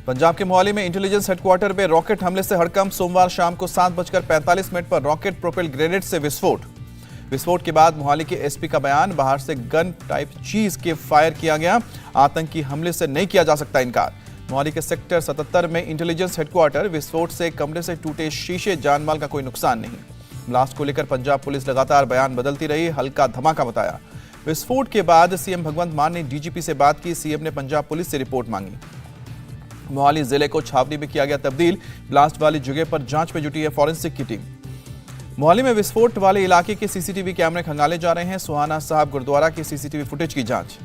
पंजाब के मोहाली में intelligence headquarter में रॉकेट हमले से हड़कंप। सोमवार शाम को 7:45 पर रॉकेट प्रोपेल ग्रेनेड से विस्फोट के बाद मोहाली के एसपी का बयान, बाहर से गन टाइप चीज के फायर किया गया। आतंकी हमले से नहीं किया जा सकता इनकार। मोहाली के सेक्टर 77 में इंटेलिजेंस हेडक्वार्टर, विस्फोट से कमरे से टूटे शीशे, जानमाल का कोई नुकसान नहीं। ब्लास्ट को लेकर पंजाब पुलिस लगातार बयान बदलती रही, हल्का धमाका बताया। विस्फोट के बाद सीएम भगवंत मान ने डीजीपी से बात की। सीएम ने पंजाब पुलिस से रिपोर्ट मांगी। मोहाली जिले को छावनी में किया गया तब्दील। ब्लास्ट वाली जगह पर जांच में जुटी है फॉरेंसिक की टीम। मोहाली में विस्फोट वाले इलाके के सीसीटीवी कैमरे खंगाले जा रहे हैं। सुहाना साहब गुरुद्वारा की सीसीटीवी फुटेज की जांच।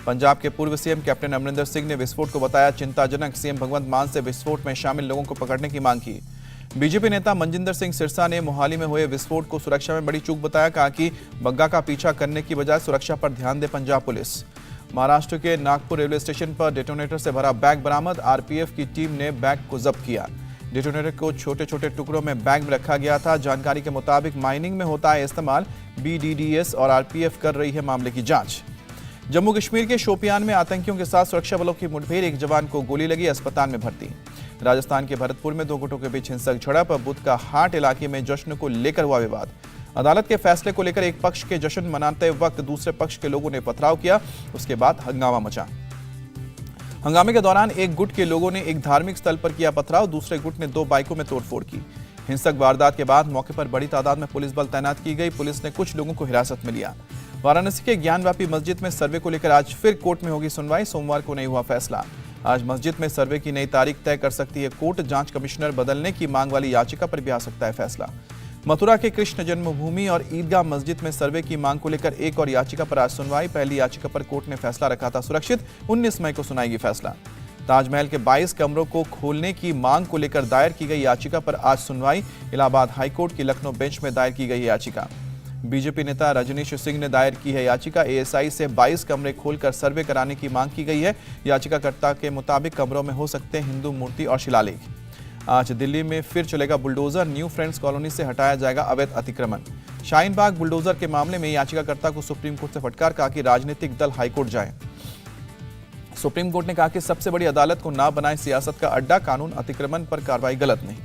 पंजाब के पूर्व सीएम कैप्टन अमरिंदर सिंह ने विस्फोट को बताया चिंताजनक। सीएम भगवंत मान से विस्फोट में शामिल लोगों को पकड़ने की मांग की। बीजेपी नेता मनजिंदर सिंह सिरसा ने मोहाली में हुए विस्फोट को सुरक्षा में बड़ी चूक बताया। कहा कि बग्गा का पीछा करने की बजाय सुरक्षा पर ध्यान दे पंजाब पुलिस। महाराष्ट्र के नागपुर रेलवे स्टेशन पर डेटोनेटर से भरा बैग बरामद। आरपीएफ की टीम ने बैग को जब्त किया। डेटोनेटर को छोटे छोटे टुकड़ों में बैग में रखा गया था। जानकारी के मुताबिक माइनिंग में होता है इस्तेमाल। बीडीडीएस और आरपीएफ कर रही है मामले की जांच। जम्मू कश्मीर के शोपियान में आतंकियों के साथ सुरक्षा बलों की मुठभेड़, एक जवान को गोली लगी, अस्पताल में भर्ती। राजस्थान के भरतपुर में दो गुटों के बीच हिंसक झड़प। बुध का हाट इलाके में जश्न को लेकर हुआ विवाद। अदालत के फैसले को लेकर एक पक्ष के जश्न मनाते वक्त दूसरे पक्ष के लोगों ने पथराव किया। उसके बाद हंगामा मचा। हंगामे के दौरान एक गुट के लोगों ने एक धार्मिक स्थल पर किया पथराव। दूसरे गुट ने दो बाइकों में तोड़फोड़ की। हिंसक वारदात के बाद मौके पर बड़ी तादाद में पुलिस बल तैनात की गई। पुलिस ने कुछ लोगों को हिरासत में लिया। वाराणसी के ज्ञानवापी मस्जिद में सर्वे को लेकर आज फिर कोर्ट में होगी सुनवाई। सोमवार को नहीं हुआ फैसला। आज मस्जिद में सर्वे की नई तारीख तय कर सकती है कोर्ट। जांच कमिश्नर बदलने की मांग वाली याचिका पर भी आ सकता है फैसला। मथुरा के कृष्ण जन्मभूमि और ईदगाह मस्जिद में सर्वे की मांग को लेकर एक और याचिका पर आज सुनवाई। पहली याचिका पर कोर्ट ने फैसला रखा था सुरक्षित। 19 मई को सुनाएगी फैसला। ताजमहल के 22 कमरों को खोलने की मांग को लेकर दायर की गई याचिका पर आज सुनवाई। इलाहाबाद हाईकोर्ट की लखनऊ बेंच में दायर की गई याचिका। बीजेपी नेता रजनीश सिंह ने दायर की है याचिका। एएसआई से 22 कमरे खोलकर सर्वे कराने की मांग की गई है। याचिकाकर्ता के मुताबिक कमरों में हो सकते हैं हिंदू मूर्ति और शिलालेख। आज दिल्ली में फिर चलेगा बुलडोजर। न्यू फ्रेंड्स कॉलोनी से हटाया जाएगा अवैध अतिक्रमण। शाहीन बाग बुलडोजर के मामले में याचिकाकर्ता को सुप्रीम कोर्ट से फटकार। कहा कि राजनीतिक दल हाईकोर्ट जाएं। सुप्रीम कोर्ट ने कहा कि सबसे बड़ी अदालत को ना बनाए सियासत का अड्डा। कानून अतिक्रमण पर कार्रवाई गलत नहीं।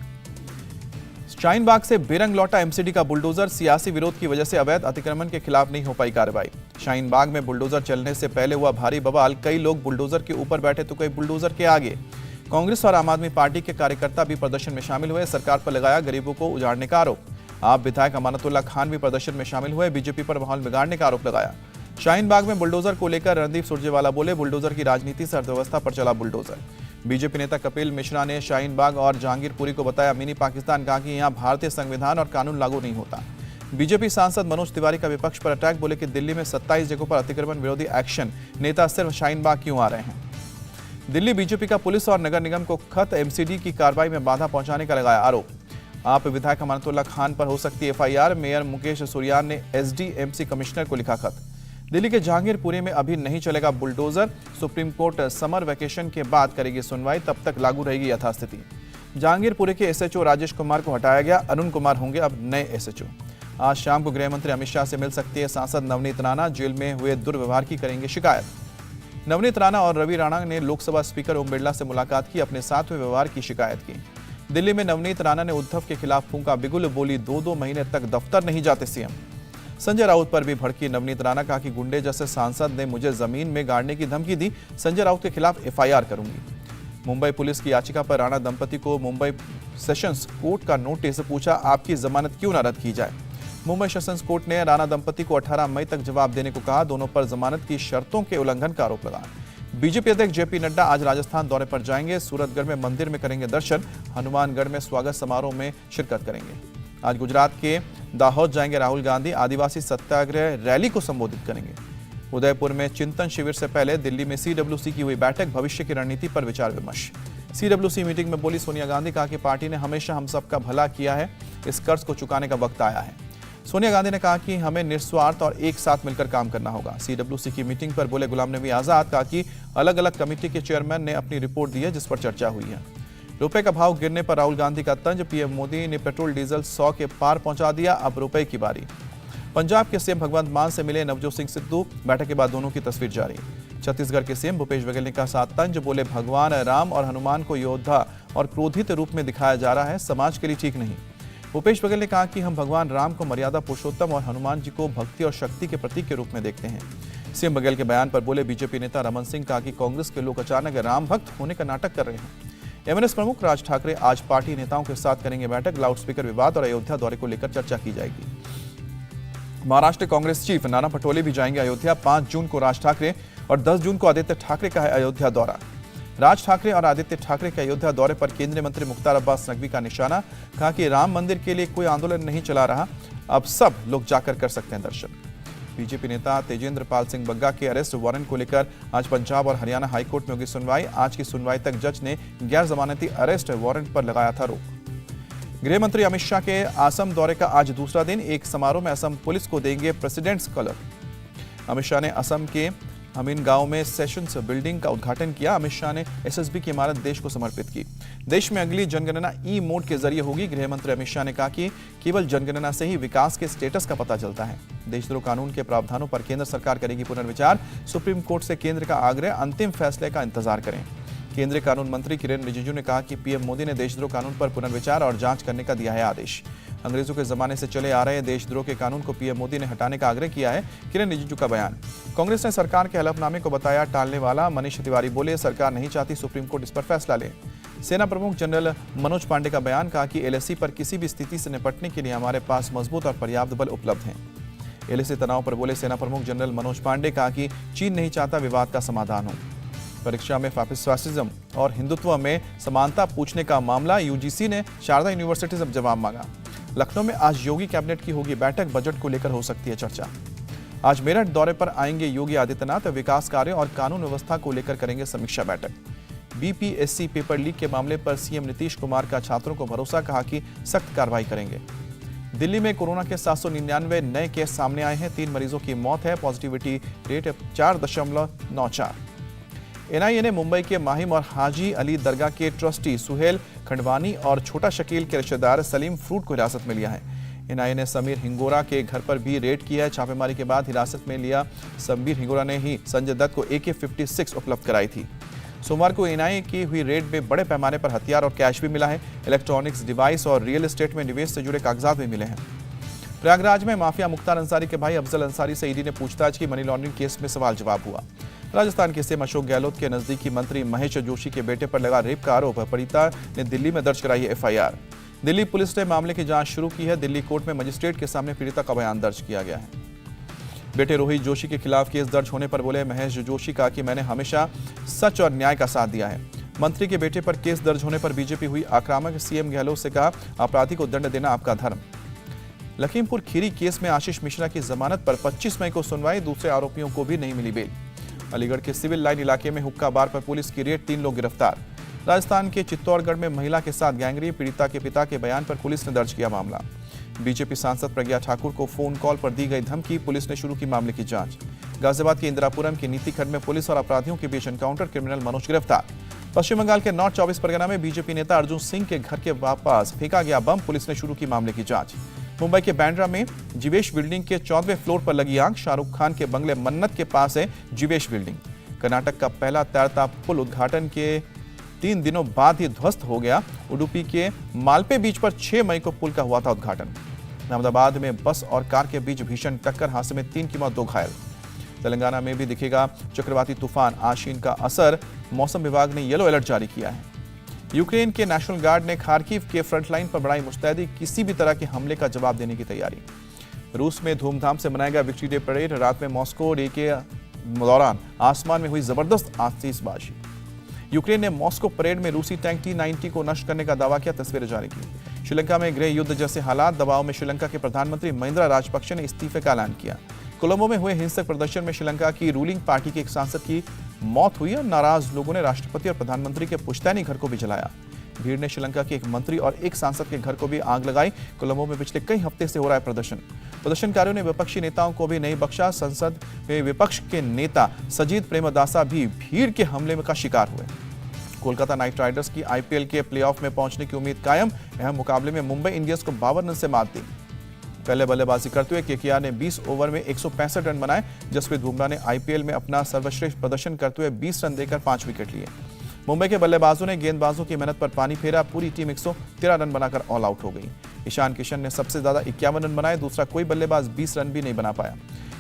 शाहीन बाग से बेरंग लौटा एमसीडी का बुलडोजर। सियासी विरोध की वजह से अवैध अतिक्रमण के खिलाफ नहीं हो पाई कार्रवाई। शाहीन बाग में बुलडोजर चलने से पहले हुआ भारी बवाल। कई लोग बुलडोजर के ऊपर बैठे तो कई बुलडोजर के आगे। कांग्रेस और आम आदमी पार्टी के कार्यकर्ता भी प्रदर्शन में शामिल हुए। सरकार पर लगाया गरीबों को उजाड़ने का आरोप। आप विधायक अमानतुल्लाह खान भी प्रदर्शन में शामिल हुए। बीजेपी पर माहौल बिगाड़ने का आरोप लगाया। शाहीन बाग में बुलडोजर को लेकर रणदीप सुरजेवाला बोले, बुलडोजर की राजनीति से अर्थव्यवस्था पर चला बुलडोजर। बीजेपी नेता कपिल मिश्रा ने शाहीन बाग और जहांगीरपुरी को बताया मिनी पाकिस्तान। कहा कि यहां भारतीय संविधान और कानून लागू नहीं होता। बीजेपी सांसद मनोज तिवारी का विपक्ष पर अटैक। बोले कि दिल्ली में 27 जगहों पर अतिक्रमण विरोधी एक्शन। नेता सिर्फ शाहीन बाग क्यों आ रहे हैं। दिल्ली बीजेपी का पुलिस और नगर निगम को खत। एमसीडी की कार्रवाई में बाधा पहुंचाने का लगाया आरोप। आप विधायक अमानतुल्लाह खान पर हो सकती है एफआईआर। मेयर मुकेश सुरियान ने एसडीएमसी कमिश्नर को लिखा खत। दिल्ली के जहांगीरपुरी में अभी नहीं चलेगा bulldozer. Supreme court summer vacation के बाद करेगी सुनवाई। तब तक लागू रहेगी यथास्थिति। जहांगीरपुरी के एसएचओ राजेश कुमार को हटाया गया। अरुण कुमार होंगे अब नए एसएचओ। आज शाम को गृह मंत्री अमित शाह से मिल सकती है सांसद नवनीत राणा। जेल में हुए दुर्व्यवहार की करेंगे शिकायत। नवनीत राणा और रवि राणा ने लोकसभा स्पीकर ओम बिरला से मुलाकात की। अपने साथ हुए व्यवहार की शिकायत की। दिल्ली में नवनीत राणा ने उद्धव के खिलाफ फूंका बिगुल। बोली 2-2 महीने तक दफ्तर नहीं जाते सीएम। संजय राउत पर भी भड़की नवनीत राणा। कहा कि गुंडे जैसे सांसद ने मुझे जमीन में गाड़ने की धमकी दी। संजय राउत के खिलाफ एफआईआर करूंगी। मुंबई पुलिस की याचिका पर राणा दंपति को मुंबई सेशंस कोर्ट का नोटिस। पूछा आपकी जमानत क्यों न रद्द की जाए। मुंबई सेशंस कोर्ट ने राणा दंपति को 18 मई तक जवाब देने को कहा। दोनों पर जमानत की शर्तों के उल्लंघन का आरोप लगा। बीजेपी अध्यक्ष जेपी नड्डा आज राजस्थान दौरे पर जाएंगे। सूरतगढ़ में मंदिर में करेंगे दर्शन। हनुमानगढ़ में स्वागत समारोह में शिरकत करेंगे। आज गुजरात के दाहोद जाएंगे राहुल गांधी। आदिवासी सत्याग्रह रैली को संबोधित करेंगे। उदयपुर में चिंतन शिविर से पहले दिल्ली में सीडब्ल्यूसी की हुई बैठक। भविष्य की रणनीति पर विचार विमर्श। सीडब्ल्यूसी मीटिंग में बोली सोनिया गांधी। कहा कि पार्टी ने हमेशा हम सबका भला किया है। इस कर्ज को चुकाने का वक्त आया है। सोनिया गांधी ने कहा कि हमें निस्वार्थ और एक साथ मिलकर काम करना होगा। सीडब्ल्यूसी की मीटिंग पर बोले गुलाम नबी आजाद। कहा कि अलग अलग कमेटी के चेयरमैन ने अपनी रिपोर्ट दी है जिस पर चर्चा हुई है। रुपए का भाव गिरने पर राहुल गांधी का तंज। पीएम मोदी ने पेट्रोल डीजल 100 के पार पहुंचा दिया। अब रुपए की बारी। पंजाब के सीएम भगवंत मान से मिले नवजोत सिंह सिद्धू। बैठक के बाद दोनों की तस्वीर जारी। छत्तीसगढ़ के सीएम भूपेश बघेल ने कहा, सातंज बोले भगवान राम और हनुमान को योद्धा और क्रोधित रूप में दिखाया जा रहा है, समाज के लिए ठीक नहीं। भूपेश बघेल ने कहा कि हम भगवान राम को मर्यादा पुरुषोत्तम और हनुमान जी को भक्ति और शक्ति के प्रतीक के रूप में देखते हैं। सीएम बघेल के बयान पर बोले बीजेपी नेता रमन सिंह, कहा कि कांग्रेस के लोग अचानक राम भक्त होने का नाटक कर रहे हैं। एमएनएस प्रमुख राज ठाकरे आज पार्टी नेताओं के साथ करेंगे बैठक। लाउडस्पीकर विवाद और अयोध्या दौरे को लेकर चर्चा की जाएगी। महाराष्ट्र कांग्रेस चीफ नाना पटोले भी जाएंगे अयोध्या। 5 जून को राज ठाकरे और 10 जून को आदित्य ठाकरे का है अयोध्या दौरा। राज ठाकरे और आदित्य ठाकरे के अयोध्या दौरे पर केंद्रीय मंत्री मुख्तार अब्बास नकवी का निशाना, कहा कि राम मंदिर के लिए कोई आंदोलन नहीं चला रहा, अब सब लोग जाकर कर सकते हैं दर्शन। बीजेपी नेता तेजेंद्र पाल सिंह बग्गा के अरेस्ट वारंट को लेकर आज पंजाब और हरियाणा हाईकोर्ट में होगी सुनवाई। आज की सुनवाई तक जज ने गैर जमानती अरेस्ट वारंट पर लगाया था रोक। गृह मंत्री अमित शाह के असम दौरे का आज दूसरा दिन। एक समारोह में असम पुलिस को देंगे प्रेसिडेंट्स कलर। अमित शाह ने असम के हमीन गांव में सेशंस बिल्डिंग का उद्घाटन किया। अमित शाह ने एसएसबी की इमारत देश को समर्पित की। देश में अगली जनगणना ई मोड के जरिए होगी। गृह मंत्री अमित शाह ने कहा कि केवल जनगणना से ही विकास के स्टेटस का पता चलता है। देशद्रोह कानून के प्रावधानों पर केंद्र सरकार करेगी पुनर्विचार। सुप्रीम कोर्ट से केंद्र का आग्रह, अंतिम फैसले का इंतजार करें। केंद्रीय कानून मंत्री किरेन रिजिजू ने कहा कि पीएम मोदी ने देशद्रोह कानून पर पुनर्विचार और जांच करने का दिया है आदेश। अंग्रेजों के जमाने से चले आ रहे देशद्रोह के कानून को पीएम मोदी ने हटाने का आग्रह किया है। किरेन रिजिजू का बयान। कांग्रेस ने सरकार के हलफनामे को बताया टालने वाला। मनीष तिवारी बोले, सरकार नहीं चाहती सुप्रीम कोर्ट इस पर फैसला ले। सेना प्रमुख जनरल मनोज पांडे का बयान, कहा कि एलएसी पर किसी भी स्थिति से निपटने के लिए हमारे पास मजबूत और पर्याप्त बल उपलब्ध हैं। एलएसी तनाव पर बोले शासेना प्रमुख जनरल मनोज पांडे, कहा कि चीन नहीं चाहता विवाद का समाधान हो। परीक्षा में फैसिज्म और हिंदुत्व में समानता पूछने का मामला, यूजीसी ने शारदा यूनिवर्सिटी से जवाब मांगा। लखनऊ में आज योगी कैबिनेट की होगी बैठक। बजट को लेकर हो सकती है चर्चा। आज मेरठ दौरे पर आएंगे योगी आदित्यनाथ। विकास कार्य और कानून व्यवस्था को लेकर करेंगे समीक्षा बैठक। बीपीएससी पेपर लीक के मामले पर सीएम नीतीश कुमार का छात्रों को भरोसा, कहा कि सख्त कार्रवाई करेंगे। दिल्ली में कोरोना के 799 नए केस सामने आए हैं। 3 मरीजों की मौत है। Positivity rate 4.94। एनआईए ने मुंबई के माहिम और हाजी अली दरगाह के ट्रस्टी सुहेल खंडवानी और छोटा शकील के रिश्तेदार सलीम फ्रूट को हिरासत में लिया है। एनआईए ने समीर हिंगोरा के घर पर भी रेड किया है। छापेमारी के बाद हिरासत में लिया समीर हिंगोरा ने ही संजय दत्त को AK-56 उपलब्ध कराई थी। सोमवार को एनआईए की हुई रेड में बड़े पैमाने पर हथियार और कैश भी मिला है। इलेक्ट्रॉनिक्स डिवाइस और रियल एस्टेट में निवेश से जुड़े कागजात भी मिले हैं। प्रयागराज में माफिया मुख्तार अंसारी के भाई अफजल अंसारी से ईडी ने पूछताछ की। मनी लॉन्ड्रिंग केस में सवाल जवाब हुआ। राजस्थान के सीएम अशोक गहलोत के नजदीकी मंत्री महेश जोशी के बेटे पर लगा रेप का आरोप। पीड़िता ने दिल्ली में दर्ज कराई एफआईआर। दिल्ली पुलिस ने मामले की जांच शुरू की है। दिल्ली कोर्ट में मजिस्ट्रेट के सामने पीड़िता का बयान दर्ज किया गया है। बेटे रोहित जोशी के खिलाफ केस दर्ज होने पर बोले महेश जोशी, कहा कि मैंने हमेशा सच और न्याय का साथ दिया है। मंत्री के बेटे पर केस दर्ज होने पर बीजेपी हुई आक्रामक। सीएम गहलोत से कहा, अपराधी को दंड देना आपका धर्म। लखीमपुर खीरी केस में आशीष मिश्रा की जमानत पर 25 मई को सुनवाई। दूसरे आरोपियों को भी नहीं मिली बेल। अलीगढ़ के सिविल लाइन इलाके में हुक्का बार पर पुलिस की रेड, 3 लोग गिरफ्तार। राजस्थान के चित्तौड़गढ़ में महिला के साथ गैंगरेप, पीड़िता के पिता के बयान पर पुलिस ने दर्ज किया मामला। बीजेपी सांसद प्रज्ञा ठाकुर को फोन कॉल पर दी गई धमकी, पुलिस ने शुरू की मामले की जांच। गाजियाबाद के इंदिरापुरम के नीति खंड में पुलिस और अपराधियों के बीच एनकाउंटर, क्रिमिनल मनोज गिरफ्तार। पश्चिम बंगाल के नॉर्थ 24 परगना में बीजेपी नेता अर्जुन सिंह के घर के पास फेंका गया बम, पुलिस ने शुरू की मामले की जांच। मुंबई के बैंड्रा में जीवेश बिल्डिंग के 14वें फ्लोर पर लगी आग। शाहरुख खान के बंगले मन्नत के पास है जीवेश बिल्डिंग। कर्नाटक का पहला तैरता पुल उद्घाटन के 3 दिनों बाद ही ध्वस्त हो गया। उडुपी के मालपे बीच पर 6 मई को पुल का हुआ था उद्घाटन। अहमदाबाद में बस और कार के बीच भीषण टक्कर, हादसे में 3 की मौत, 2 घायल। तेलंगाना में भी दिखेगा चक्रवाती तूफान आशीन का असर, मौसम विभाग ने येलो अलर्ट जारी किया है। यूक्रेन के नेशनल गार्ड ने खार्किव के फ्रंटलाइन पर बढ़ाई मुस्तैदी, किसी भी तरह के हमले का जवाब देने की तैयारी। रूस में धूमधाम से मनाया गया विक्ट्री डे परेड। रात में मॉस्को डे के दौरान आसमान में हुई जबरदस्त आतिशबाजी। यूक्रेन ने मॉस्को परेड में रूसी टैंक T-90 को नष्ट करने का दावा किया, तस्वीरें जारी की। श्रीलंका में गृह युद्ध जैसे हालात, दबाव में श्रीलंका के प्रधानमंत्री महिंद्रा राजपक्षे ने इस्तीफे का ऐलान किया। कोलंबो में हुए हिंसक प्रदर्शन में श्रीलंका की रूलिंग पार्टी के एक सांसद की मौत हुई और नाराज लोगों ने राष्ट्रपति और प्रधानमंत्री के पुश्तैनी घर को भी जलाया। भीड़ ने श्रीलंका के एक मंत्री और एक सांसद के घर को भी आग लगाई। कोलंबो में पिछले कई हफ्ते से हो रहा है प्रदर्शन। प्रदर्शनकारियों ने विपक्षी नेताओं को भी नहीं बख्शा। संसद में विपक्ष के नेता सजीत प्रेमदासा भी भीड़ के हमले का शिकार हुए। कोलकाता नाइट राइडर्स की IPL के प्लेऑफ में पहुंचने की उम्मीद कायम। अहम मुकाबले में मुंबई इंडियंस को 52 रन से मात दी। पहले बल्लेबाजी करते हुए केकेआर ने 20 ओवर में 165 रन बनाए। जसप्रीत बुमराह ने आईपीएल में अपना सर्वश्रेष्ठ प्रदर्शन करते हुए 20 रन देकर 5 विकेट लिए। मुंबई के बल्लेबाजों ने गेंदबाजों की मेहनत पर पानी फेरा। पूरी टीम 113 रन बनाकर ऑल आउट हो गई। ईशान किशन ने सबसे ज्यादा 51 रन बनाए। दूसरा कोई बल्लेबाज 20 रन भी नहीं बना पाया।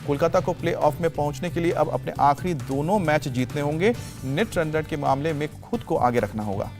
कोलकाता को प्लेऑफ में पहुंचने के लिए अब अपने आखिरी दोनों मैच जीतने होंगे। नेट रन रेट के मामले में खुद को आगे रखना होगा।